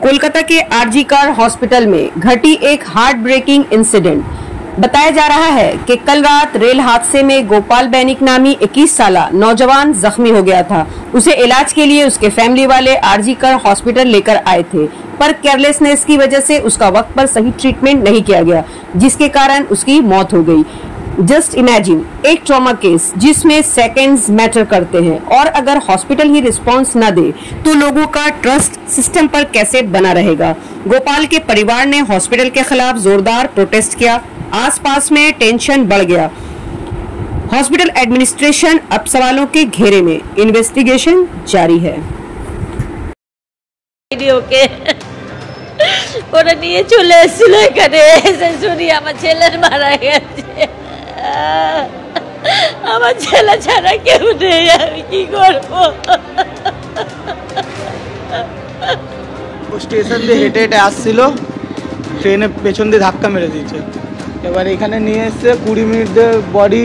कोलकाता के आरजी कर हॉस्पिटल में घटी एक हार्ट ब्रेकिंग इंसिडेंट। बताया जा रहा है कि कल रात रेल हादसे में गोपाल बैनिक नामी 21 साला नौजवान जख्मी हो गया था। उसे इलाज के लिए उसके फैमिली वाले आरजी कर हॉस्पिटल लेकर आए थे, पर केयरलेसनेस की वजह से उसका वक्त पर सही ट्रीटमेंट नहीं किया गया, जिसके कारण उसकी मौत हो गई। जस्ट इमेजिन, एक ट्रॉमा केस जिसमें सेकंड्स मैटर करते हैं, और अगर हॉस्पिटल ही रिस्पांस न दे तो लोगों का ट्रस्ट सिस्टम पर कैसे बना रहेगा। गोपाल के परिवार ने हॉस्पिटल के खिलाफ जोरदार प्रोटेस्ट किया। आसपास में टेंशन बढ़ गया। हॉस्पिटल एडमिनिस्ट्रेशन अब सवालों के घेरे में। इन्वेस्टिगेशन जारी है। ওরা নিয়ে চলে এসেছিল এখানে, এসে শুনি আমার ছেলের মারা গেছে। আমার ছেলে ছাড়া কেউ নেই, আমি কি করবো। স্টেশন দিয়ে হেঁটে হেঁটে আসছিল, ট্রেনে পেছন দিয়ে ধাক্কা মেরে দিয়েছে। এবার এখানে নিয়ে এসে 20 মিনিট বডি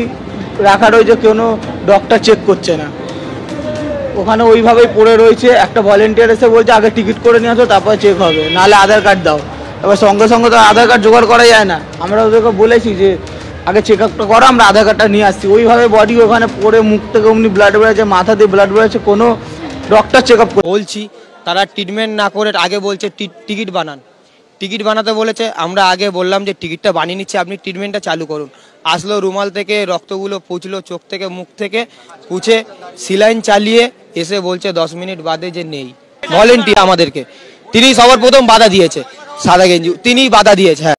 রাখা রয়েছে, কোনো ডক্টর চেক করছে না। ওখানে ওইভাবেই পড়ে রয়েছে। একটা ভলেন্টিয়ার এসে বলছে আগে টিকিট করে নিয়ে আসো, তারপরে চেক হবে, নাহলে আধার কার্ড দাও। এবার সঙ্গে সঙ্গে তো আধার কার্ড জোগাড় করা যায় না। আমরা ওদেরকে বলেছি যে আগে চেক আপটা করো, আমরা আধার কার্ডটা নিয়ে আসছি। ওইভাবে বডি ওখানে পড়ে মুখ থেকে অমনি ব্লাড বেরোচ্ছে, মাথা দিয়ে ব্লাড বেরোচ্ছে, কোনো ডক্টর চেক আপ বলছি তারা ট্রিটমেন্ট না করে আগে বলছে টিকিট বানান। টিকিট বানাতে বলেছে, আমরা আগে বললাম যে টিকিটটা বানিয়ে নিচ্ছি, আপনি ট্রিটমেন্টটা চালু করুন। আসলো, রুমাল থেকে রক্তগুলো পুছলো, চোখ থেকে মুখ থেকে পুছে সিলাইন চালিয়ে এসে বলছে 10 মিনিট বাদে যে নেই। ভলেন্টিয়ার আমাদেরকে, তিনি সবার প্রথম বাধা দিয়েছে, সাদা গেঞ্জি, তিনিই বাধা দিয়েছে।